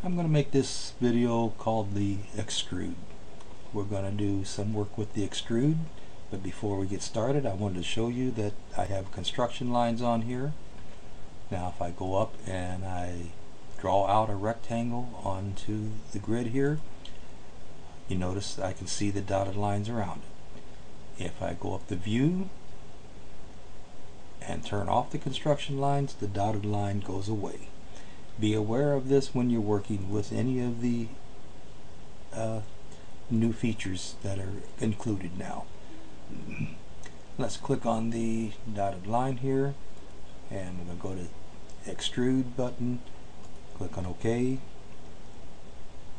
I'm going to make this video called the extrude. We're going to do some work with the extrude, but before we get started I wanted to show you that I have construction lines on here. Now if I go up and I draw out a rectangle onto the grid here, you notice I can see the dotted lines around it. If I go up the view and turn off the construction lines, the dotted line goes away. Be aware of this when you're working with any of the new features that are included now. Let's click on the dotted line here, and we're going to go to extrude button, click on OK.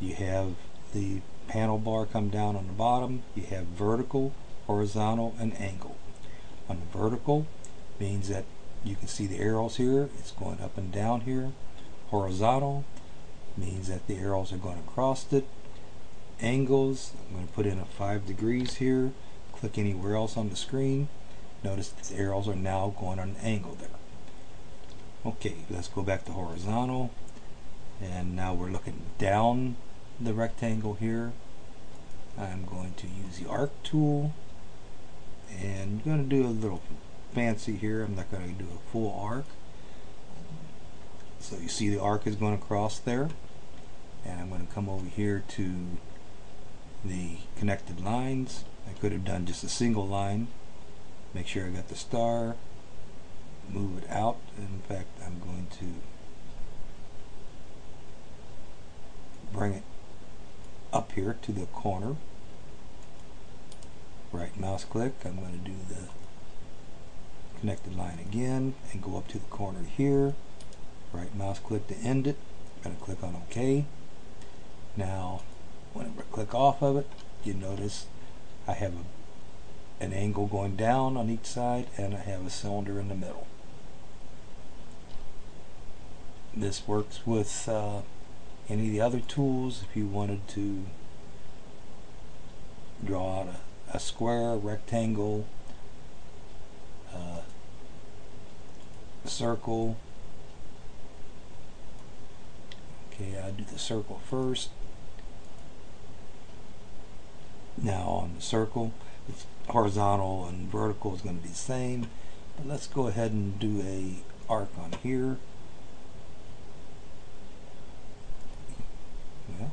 You have the panel bar come down on the bottom. You have vertical, horizontal, and angle. On the vertical means that you can see the arrows here, it's going up and down here. Horizontal means that the arrows are going across it. Angles, I'm going to put in a 5 degrees here. Click anywhere else on the screen. Notice that the arrows are now going on an angle there. Okay, let's go back to horizontal, and now we're looking down the rectangle here. I'm going to use the arc tool, and I'm going to do a little fancy here. I'm not going to do a full arc. So you see the arc is going across there, and I'm going to come over here to the connected lines. I could have done just a single line. Make sure I got the star, move it out. In fact, I'm going to bring it up here to the corner. Right mouse click, I'm going to do the connected line again and go up to the corner here. Right mouse click to end it. I'm going to click on OK. Now whenever I click off of it, you notice I have an angle going down on each side, and I have a cylinder in the middle. This works with any of the other tools. If you wanted to draw out a square, a rectangle, a circle. Okay, I'll do the circle first. Now on the circle, it's horizontal and vertical is going to be the same, but let's go ahead and do a arc on here. Well,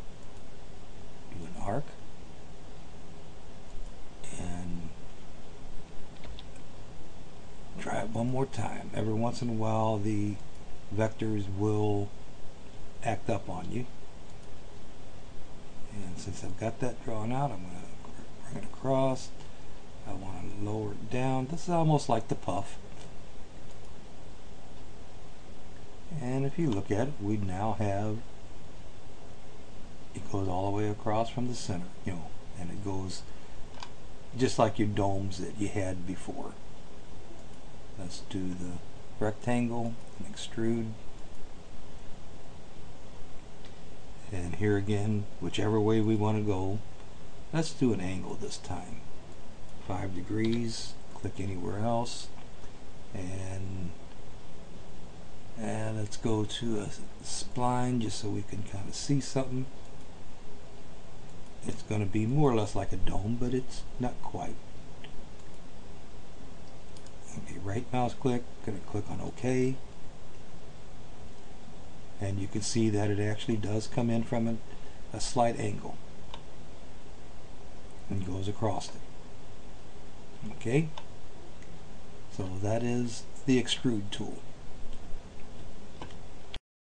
do an arc, and try it one more time. Every once in a while the vectors will act up on you, and since I've got that drawn out, I'm going to bring it across. I want to lower it down. This is almost like the puff, and if you look at it, we now have it goes all the way across from the center, and it goes just like your domes that you had before. Let's do the rectangle and extrude. And here again, whichever way we want to go, let's do an angle this time. 5 degrees, click anywhere else, and let's go to a spline just so we can kind of see something. It's going to be more or less like a dome, but it's not quite. Okay, right mouse click, going to click on OK. And you can see that it actually does come in from a slight angle and goes across it. Okay, so that is the extrude tool.